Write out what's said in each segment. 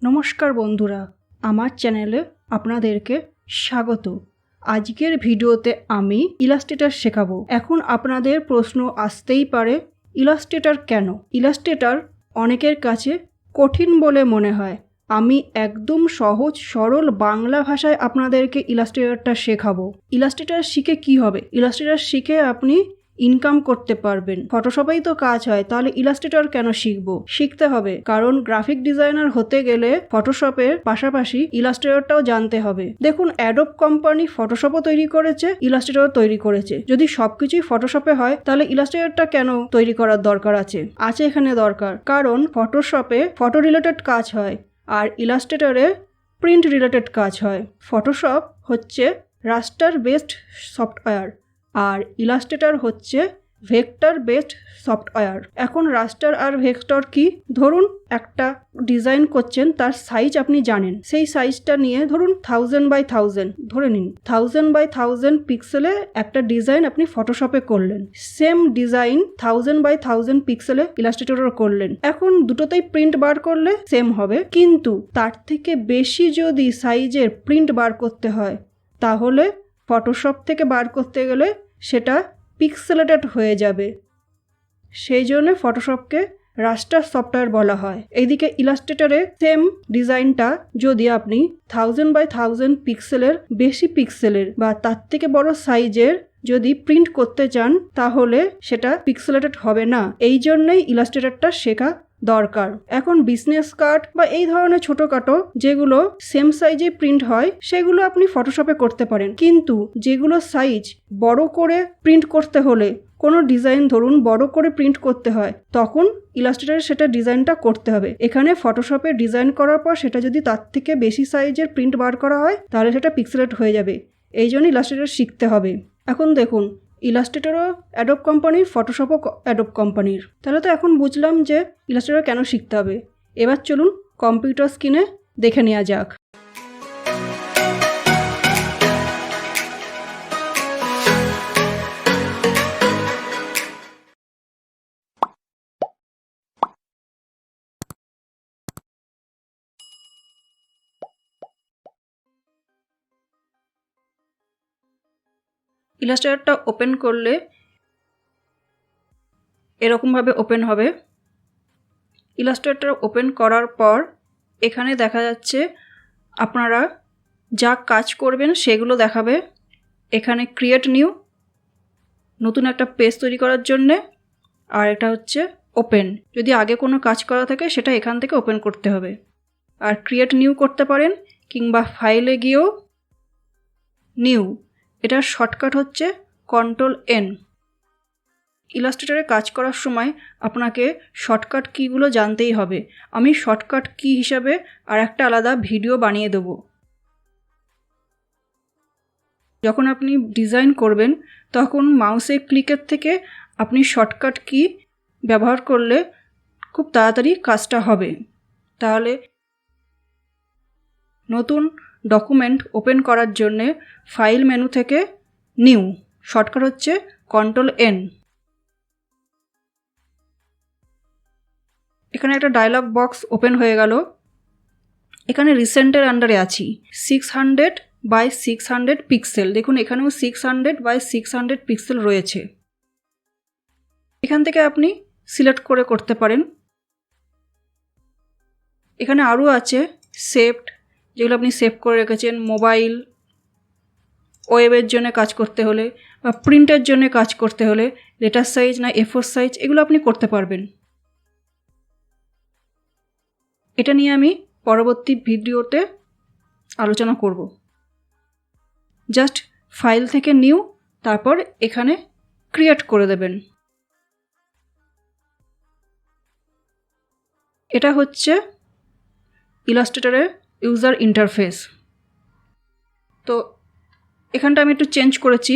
নমস্কার বন্ধুরা, আমার চ্যানেলে আপনাদেরকে স্বাগত। আজকের ভিডিওতে আমি ইলাস্ট্রেটর শেখাবো। এখন আপনাদের প্রশ্ন আসতেই পারে, ইলাস্ট্রেটর কেন? ইলাস্ট্রেটর অনেকের কাছে কঠিন বলে মনে হয়। আমি একদম সহজ সরল বাংলা ভাষায় আপনাদেরকে ইলাস্ট্রেটরটা শেখাবো। ইলাস্ট্রেটর শিখে কি হবে? ইলাস্ট্রেটর শিখে আপনি ইনকাম করতে পারবেন। ফটোশপেই তো কাজ হয়, তাহলে ইলাস্ট্রেটর কেন শিখবো? শিখতে হবে, কারণ গ্রাফিক ডিজাইনার হতে গেলে ফটোশপের পাশাপাশি ইলাস্ট্রেটরটাও জানতে হবে। দেখুন, অ্যাডোব কোম্পানি ফটোশপও তৈরি করেছে, ইলাস্ট্রেটরও তৈরি করেছে। যদি সবকিছুই ফটোশপে হয়, তাহলে ইলাস্ট্রেটরটা কেন তৈরি করার দরকার আছে? এখানে দরকার, কারণ ফটোশপে ফটো রিলেটেড কাজ হয় আর ইলাস্ট্রেটরে প্রিন্ট রিলেটেড কাজ হয়। ফটোশপ হচ্ছে রাস্টার বেসড সফটওয়্যার আর ইলাস্ট্রেটর হচ্ছে ভেক্টর বেসড সফটওয়্যার। এখন রাস্টার আর ভেক্টর কি? ধরুন একটা ডিজাইন করছেন, তার সাইজ আপনি জানেন, সেই সাইজটা নিয়ে ধরুন 1000 বাই 1000 ধরে নিন, 1000 বাই 1000 পিক্সেলে একটা ডিজাইন আপনি ফটোশপে করলেন। সেম ডিজাইন 1000 বাই 1000 পিক্সেলে ইলাস্ট্রেটরও করলেন। এখন দুটোতেই প্রিন্ট বার করলে সেম হবে, কিন্তু তার থেকে বেশি যদি সাইজের প্রিন্ট বার করতে হয়, তাহলে ফটোশপ থেকে বার করতে গেলে সেটা পিক্সেলেটেড হয়ে যাবে। সেই জন্য ফটোশপকে রাস্টার সফটওয়্যার বলা হয়। এইদিকে ইলাস্ট্রেটরে সেম ডিজাইনটা যদি আপনি 1000 বাই 1000 পিক্সেলের বেশি পিক্সেলের বা তার থেকে বড় সাইজের যদি প্রিন্ট করতে চান, তাহলে সেটা পিক্সেলেটেড হবে না। এই জন্যই ইলাস্ট্রেটরটা শেখা দরকার। এখন বিজনেস কার্ড বা এই ধরনের ছোটোখাটো যেগুলো সেম সাইজে প্রিন্ট হয়, সেগুলো আপনি ফটোশপে করতে পারেন, কিন্তু যেগুলো সাইজ বড় করে প্রিন্ট করতে হলে, কোনো ডিজাইন ধরুন বড় করে প্রিন্ট করতে হয়, তখন ইলাস্ট্রেটরে সেটা ডিজাইনটা করতে হবে। এখানে ফটোশপে ডিজাইন করার পর সেটা যদি তার থেকে বেশি সাইজের প্রিন্ট বার করা হয়, তাহলে সেটা পিক্সেলেট হয়ে যাবে। এই জন্য ইলাস্ট্রেটর শিখতে হবে। এখন দেখুন, ইলাস্ট্রেটরও অ্যাডোব কোম্পানির, ফটোশপও অ্যাডোব কোম্পানির। তাহলে তো এখন বুঝলাম যে ইলাস্ট্রেটর কেন শিখতে হবে। এবার চলুন কম্পিউটার স্ক্রিনে দেখে নেওয়া যাক। ইলাস্ট্রেটরটা ওপেন করলে এরকমভাবে ওপেন হবে। ইলাস্ট্রেটর ওপেন করার পর এখানে দেখা যাচ্ছে আপনারা যা কাজ করবেন সেগুলো দেখাবে। এখানে ক্রিয়েট নিউ, নতুন একটা পেজ তৈরি করার জন্যে, আর এটা হচ্ছে ওপেন, যদি আগে কোনো কাজ করা থাকে সেটা এখান থেকে ওপেন করতে হবে। আর ক্রিয়েট নিউ করতে পারেন, কিংবা ফাইলে গিয়েও নিউ, এটার শর্টকাট হচ্ছে Ctrl+N। ইলাস্ট্রেটরে কাজ করার সময় আপনাকে শর্টকাট কিগুলো জানতেই হবে। আমি শর্টকাট কি হিসাবে আর একটা আলাদা ভিডিও বানিয়ে দেব। যখন আপনি ডিজাইন করবেন, তখন মাউসে ক্লিকের থেকে আপনি শর্টকাট কি ব্যবহার করলে খুব তাড়াতাড়ি কাজটা হবে। তাহলে নতুন ডকুমেন্ট ওপেন করার জন্যে ফাইল মেনু থেকে নিউ, শর্টকাট হচ্ছে Ctrl+N। এখানে একটা ডায়লগ বক্স ওপেন হয়ে গেল। এখানে রিসেন্টের আন্ডারে আছি, 600 বাই 600 পিক্সেল। দেখুন এখানেও 600 বাই 600 পিক্সেল রয়েছে। এখান থেকে আপনি সিলেক্ট করে করতে পারেন। এখানে আরও আছে সেভড, যেগুলো আপনি সেভ করে রেখেছেন। মোবাইল, ওয়েবের জন্য কাজ করতে হলে বা প্রিন্টের জন্য কাজ করতে হলে লেটার সাইজ না A4 সাইজ, এগুলো আপনি করতে পারবেন। এটা নিয়ে আমি পরবর্তী ভিডিওতে আলোচনা করব। জাস্ট ফাইল থেকে নিউ, তারপর এখানে ক্রিয়েট করে দেবেন। এটা হচ্ছে ইলাস্ট্রেটরের ইউজার ইন্টারফেস। তো এখানটা আমি একটু চেঞ্জ করেছি।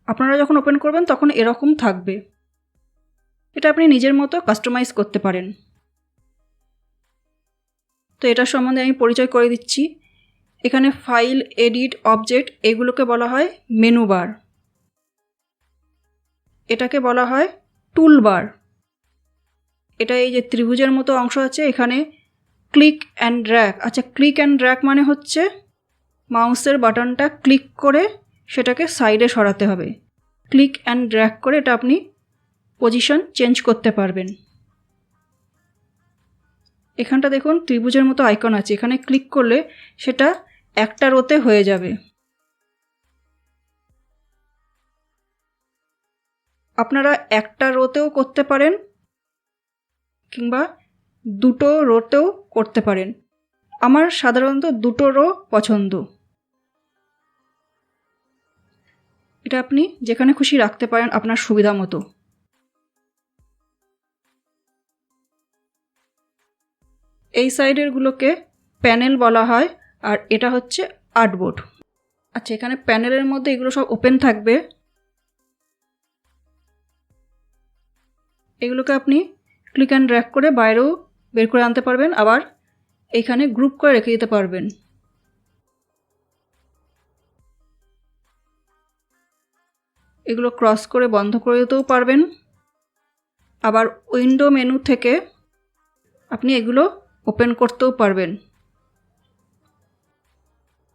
আপনারা যখন ওপেন করবেন তখন এরকম থাকবে। এটা আপনি নিজের মতো কাস্টমাইজ করতে পারেন। তো এটার সম্বন্ধে আমি পরিচয় করে দিচ্ছি। এখানে ফাইল, এডিট, অবজেক্ট এগুলোকে বলা হয় মেনু বার। এটাকে বলা হয় টুলবার। এটা এই যে ত্রিভুজের মতো অংশ আছে, এখানে ক্লিক অ্যান্ড ড্র্যাগ। আচ্ছা, ক্লিক অ্যান্ড ড্র্যাগ মানে হচ্ছে মাউসের বাটনটা ক্লিক করে সেটাকে সাইডে সরাতে হবে। ক্লিক অ্যান্ড ড্র্যাগ করে এটা আপনি পজিশন চেঞ্জ করতে পারবেন। এখানটা দেখুন ত্রিভুজের মতো আইকন আছে, এখানে ক্লিক করলে সেটা একটা রোতে হয়ে যাবে। আপনারা একটা রোতেও করতে পারেন কিংবা দুটো রোতেও করতে পারেন। আমার সাধারণত দুটো রো পছন্দ। এটা আপনি যেখানে খুশি রাখতে পারেন আপনার সুবিধা মতো। এই সাইডেরগুলোকে প্যানেল বলা হয়, আর এটা হচ্ছে আর্টবোর্ড। আচ্ছা, এখানে প্যানেলের মধ্যে এগুলো সব ওপেন থাকবে। এগুলোকে আপনি ক্লিক অ্যান্ড ড্র্যাগ করে বাইরেও বের করে আনতে পারবেন, আবার এখানে গ্রুপ করে রেখে দিতে পারবেন। এগুলো ক্রস করে বন্ধ করে দিতেও পারবেন, আবার উইন্ডো মেনু থেকে আপনি এগুলো ওপেন করতেও পারবেন।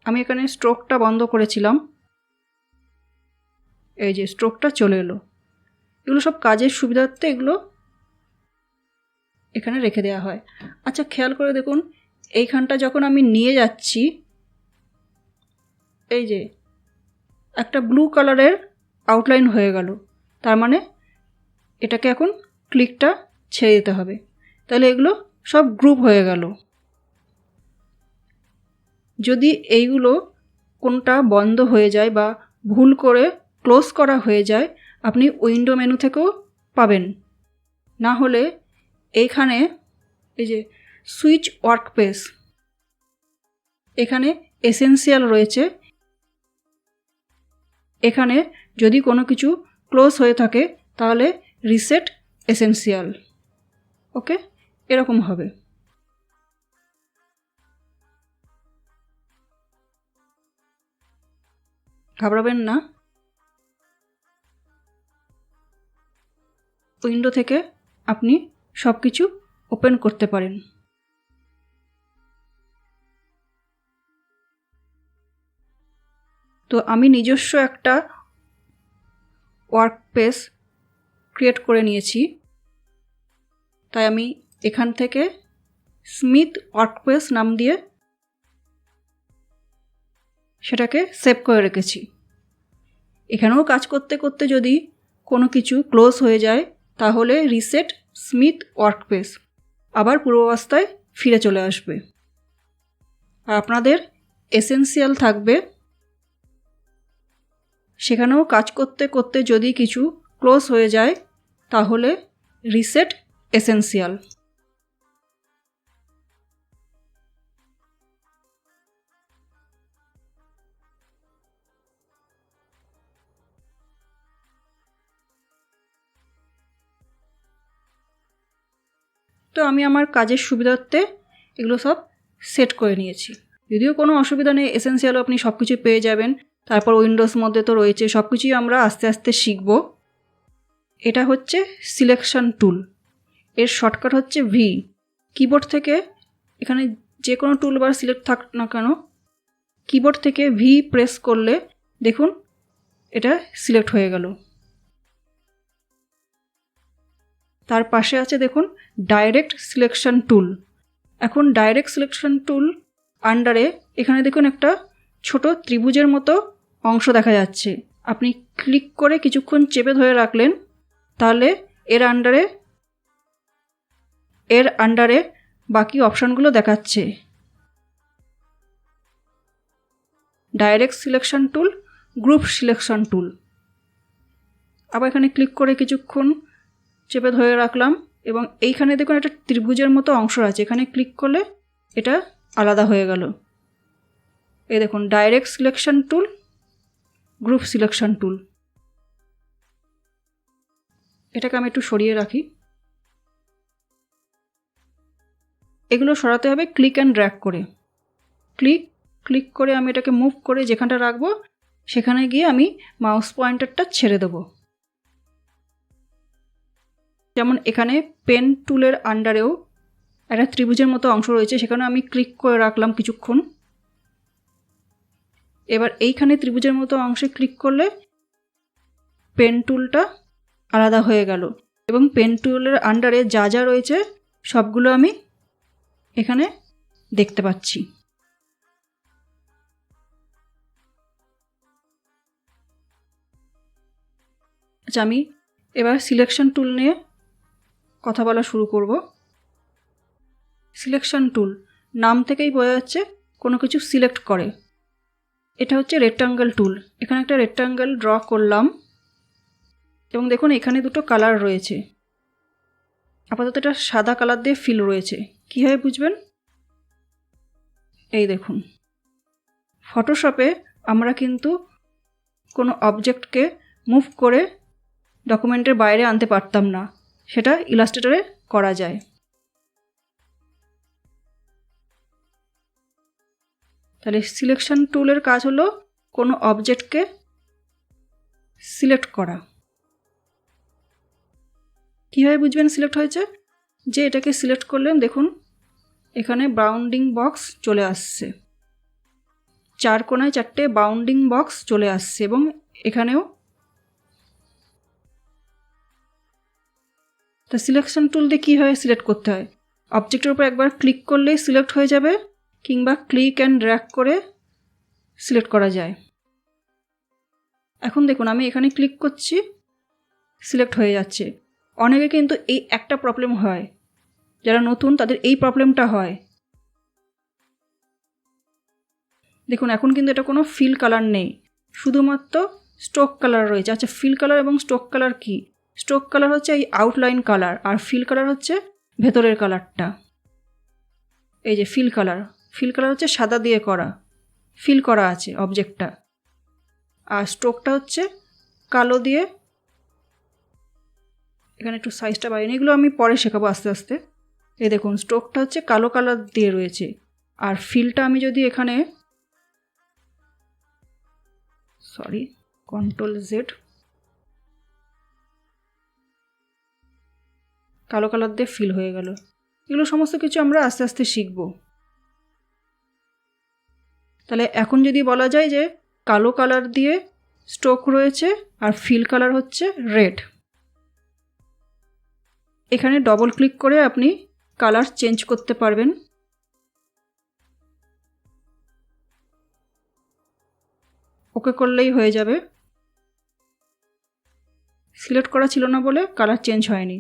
আমি এখানে স্ট্রোকটা বন্ধ করেছিলাম, এই যে স্ট্রোকটা চলে এলো। এগুলো সব কাজের সুবিধার্থে এগুলো এখানে রেখে দেওয়া হয়। আচ্ছা, খেয়াল করে দেখুন, এইখানটা যখন আমি নিয়ে যাচ্ছি, এই যে একটা ব্লু কালারের আউটলাইন হয়ে গেল, তার মানে এটাকে এখন ক্লিকটা ছেড়ে দিতে হবে, তাহলে এগুলো সব গ্রুপ হয়ে গেল। যদি এইগুলো কোনটা বন্ধ হয়ে যায় বা ভুল করে ক্লোজ করা হয়ে যায়, আপনি উইন্ডো মেনু থেকেও পাবেন। না হলে এইখানে এই যে সুইচ ওয়ার্কস্পেস, এখানে এসেনশিয়াল রয়েছে, এখানে যদি কোনো কিছু ক্লোজ হয়ে থাকে তাহলে রিসেট এসেনশিয়াল। ওকে, এরকম হবে। ঘাবড়াবেন না, উইন্ডো থেকে আপনি সব কিছু ওপেন করতে পারেন। তো আমি নিজস্ব একটা ওয়ার্কস্পেস ক্রিয়েট করে নিয়েছি, তাই আমি এখান থেকে স্মিথ ওয়ার্কস্পেস নাম দিয়ে সেটাকে সেভ করে রেখেছি। এখানেও কাজ করতে করতে যদি কোনো কিছু ক্লোজ হয়ে যায় তাহলে রিসেট স্মিথ ওয়ার্কস্পেস, আবার পূর্বাবস্থায় ফিরে চলে আসবে। আর আপনাদের এসেনশিয়াল থাকবে, সেখানেও কাজ করতে করতে যদি কিছু ক্লোজ হয়ে যায় তাহলে রিসেট এসেনশিয়াল। তো আমি আমার কাজের সুবিধার্থে এগুলো সব সেট করে নিয়েছি। যদিও কোনো অসুবিধা নেই, এসেনশিয়ালও আপনি সব কিছু পেয়ে যাবেন। তারপর উইন্ডোজ মধ্যে তো রয়েছে, সব কিছুই আমরা আস্তে আস্তে শিখব। এটা হচ্ছে সিলেকশন টুল, এর শর্টকাট হচ্ছে ভি। কিবোর্ড থেকে এখানে যে কোনো টুলবার সিলেক্ট থাক না কেন, কিবোর্ড থেকে ভি প্রেস করলে দেখুন এটা সিলেক্ট হয়ে গেল। তার পাশে আছে দেখুন ডাইরেক্ট সিলেকশন টুল। এখন ডাইরেক্ট সিলেকশন টুল আন্ডারে এখানে দেখুন একটা ছোট ত্রিভুজের মতো অংশ দেখা যাচ্ছে। আপনি ক্লিক করে কিছুক্ষণ চেপে ধরে রাখলেন, তাহলে এর আন্ডারে বাকি অপশানগুলো দেখাচ্ছে। Direct selection tool, group selection tool. আবার এখানে ক্লিক করে কিছুক্ষণ চেপে ধরে রাখলাম এবং এইখানে দেখুন একটা ত্রিভুজের মতো অংশ আছে, এখানে ক্লিক করলে এটা আলাদা হয়ে গেল। এই দেখুন direct selection tool, group selection tool. এটাকে আমি একটু সরিয়ে রাখি। এগুলো সরাতে হবে ক্লিক অ্যান্ড ড্র্যাগ করে। ক্লিক করে আমি এটাকে মুভ করে যেখানটা রাখবো সেখানে গিয়ে আমি মাউস পয়েন্টারটা ছেড়ে দেবো। যেমন এখানে পেন টুলের আন্ডারেও একটা ত্রিভুজের মতো অংশ রয়েছে, সেখানে আমি ক্লিক করে রাখলাম কিছুক্ষণ। এবার এইখানে ত্রিভুজের মতো অংশে ক্লিক করলে পেন টুলটা আলাদা হয়ে গেল এবং পেন টুলের আন্ডারে যা যা রয়েছে সবগুলো আমি এখানে দেখতে পাচ্ছি। আচ্ছা, আমি এবার সিলেকশন টুল নিয়ে কথা বলা শুরু করব। সিলেকশন টুল নাম থেকেই বোঝা যাচ্ছে কোনো কিছু সিলেক্ট করে। এটা হচ্ছে রেক্ট্যাঙ্গেল টুল। এখানে একটা রেক্ট্যাঙ্গেল ড্র করলাম এবং দেখুন এখানে দুটো কালার রয়েছে। আপাতত এটা সাদা কালার দিয়ে ফিল রয়েছে। কীভাবে বুঝবেন? এই দেখুন, ফটোশপে আমরা কিন্তু কোনো অবজেক্টকে মুভ করে ডকুমেন্টের বাইরে আনতে পারতাম না, সেটা ইলাস্ট্রেটরে করা যায়। তাহলে সিলেকশন টুলের কাজ হলো কোনো অবজেক্টকে সিলেক্ট করা। কীভাবে বুঝবেন সিলেক্ট হয়েছে? যে এটাকে সিলেক্ট করলেন, দেখুন এখানে বাউন্ডিং বক্স চলে আসছে, 4 কোণায় 4টে বাউন্ডিং বক্স চলে আসছে এবং এখানেও। তা সিলেকশন টুল দিয়ে কীভাবে সিলেক্ট করতে হয়? অবজেক্টের উপর একবার ক্লিক করলেই সিলেক্ট হয়ে যাবে, কিংবা ক্লিক অ্যান্ড ড্র্যাগ করে সিলেক্ট করা যায়। এখন দেখুন আমি এখানে ক্লিক করছি, সিলেক্ট হয়ে যাচ্ছে। অনেকে কিন্তু এই একটা প্রবলেম হয়, যারা নতুন তাদের এই প্রবলেমটা হয়। দেখুন এখন কিন্তু এটা কোনো ফিল কালার নেই, শুধুমাত্র স্ট্রোক কালার রয়েছে। আচ্ছা, ফিল কালার এবং স্ট্রোক কালার কি? স্ট্রোক কালার হচ্ছে এই আউটলাইন কালার, আর ফিল কালার হচ্ছে ভেতরের কালারটা। এই যে ফিল কালার হচ্ছে সাদা দিয়ে করা, ফিল করা আছে অবজেক্টটা। আর স্ট্রোকটা হচ্ছে কালো দিয়ে। এখানে একটু সাইজটা বাড়িয়ে নিই, এগুলো আমি পরে শেখাবো আস্তে আস্তে। এই দেখুন স্ট্রোকটা হচ্ছে কালো কালার দিয়ে রয়েছে। আর ফিলটা আমি যদি এখানে Ctrl+Z, কালো কালার দিয়ে ফিল হয়ে গেল। এগুলো সমস্ত কিছু আমরা আস্তে আস্তে শিখব। তাহলে এখন যদি বলা যায় যে কালো কালার দিয়ে স্ট্রোক রয়েছে আর ফিল কালার হচ্ছে রেড। এখানে ডবল ক্লিক করে আপনি কালার চেঞ্জ করতে পারবেন। ওকে করলেই হয়ে যাবে। সিলেক্ট করা ছিল না বলে কালার চেঞ্জ হয়নি।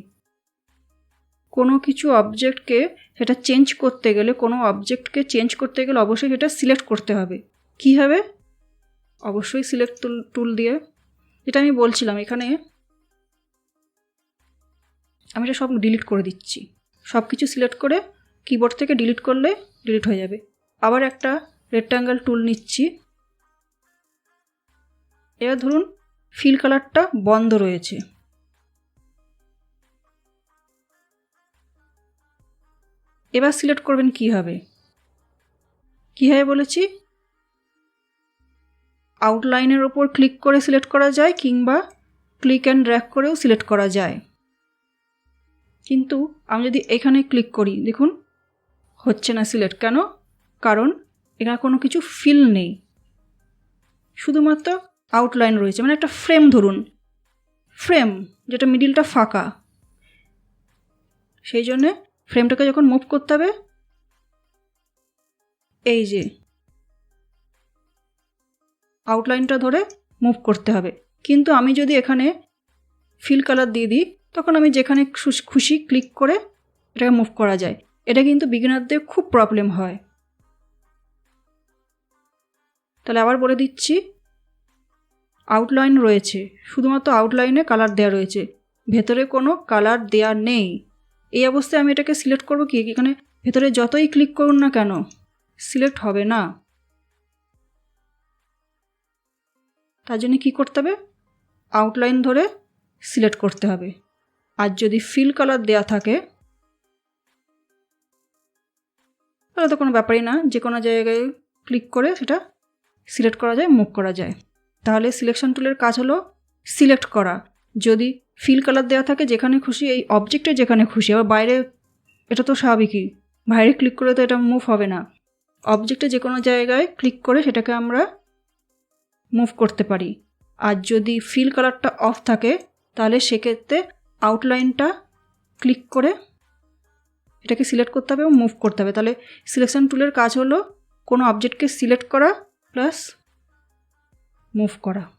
কোনো কিছু অবজেক্টকে সেটা চেঞ্জ করতে গেলে, অবশ্যই সেটা সিলেক্ট করতে হবে। কীভাবে? অবশ্যই সিলেক্ট টুল দিয়ে। যেটা আমি বলছিলাম, এখানে আমি এটা সব ডিলিট করে দিচ্ছি। সব কিছু সিলেক্ট করে কিবোর্ড থেকে ডিলিট করলে ডিলিট হয়ে যাবে। আবার একটা রেক্ট্যাঙ্গেল টুল নিচ্ছি। এবার ধরুন ফিল কালারটা বন্ধ রয়েছে। এবার সিলেক্ট করবেন কীভাবে বলেছি? আউটলাইনের ওপর ক্লিক করে সিলেক্ট করা যায়, কিংবা ক্লিক অ্যান্ড ড্র্যাগ করেও সিলেক্ট করা যায়। কিন্তু আমি যদি এখানে ক্লিক করি, দেখুন হচ্ছে না সিলেক্ট। কেন? কারণ এখানে কোনো কিছু ফিল নেই, শুধুমাত্র আউটলাইন রয়েছে। মানে একটা ফ্রেম ধরুন, ফ্রেম যেটা মিডিলটা ফাঁকা, সেই জন্যে ফ্রেমটাকে যখন মুভ করতে হবে, এই যে আউটলাইনটা ধরে মুভ করতে হবে। কিন্তু আমি যদি এখানে ফিল কালার দিয়ে দিই, তখন আমি যেখানে খুশি ক্লিক করে এটাকে মুভ করা যায়। এটা কিন্তু বিগিনারদের খুব প্রবলেম হয়। তাহলে আবার বলে দিচ্ছি, আউটলাইন রয়েছে, শুধুমাত্র আউটলাইনে কালার দেওয়া রয়েছে, ভেতরে কোনো কালার দেওয়া নেই। এই অবস্থায় আমি এটাকে সিলেক্ট করব কি? এখানে ভেতরে যতই ক্লিক করুন না কেন সিলেক্ট হবে না। তার জন্য কী করতে হবে? আউটলাইন ধরে সিলেক্ট করতে হবে। আর যদি ফিল কালার দেওয়া থাকে তাহলে তো কোনো ব্যাপারই না, যে কোনো জায়গায় ক্লিক করে সেটা সিলেক্ট করা যায়, মুভ করা যায়। তাহলে সিলেকশন টুলের কাজ হলো সিলেক্ট করা। যদি ফিল কালার দেওয়া থাকে যেখানে খুশি, এই অবজেক্টে যেখানে খুশি, আবার বাইরে এটা তো স্বাভাবিকই, বাইরে ক্লিক করে তো এটা মুভ হবে না। অবজেক্টে যে কোনো জায়গায় ক্লিক করে সেটাকে আমরা মুভ করতে পারি। আর যদি ফিল কালারটা অফ থাকে তাহলে সেক্ষেত্রে আউটলাইনটা ক্লিক করে এটাকে সিলেক্ট করতে হবে এবং মুভ করতে হবে। তাহলে সিলেকশন টুলের কাজ হলো কোনো অবজেক্টকে সিলেক্ট করা প্লাস মুভ করা।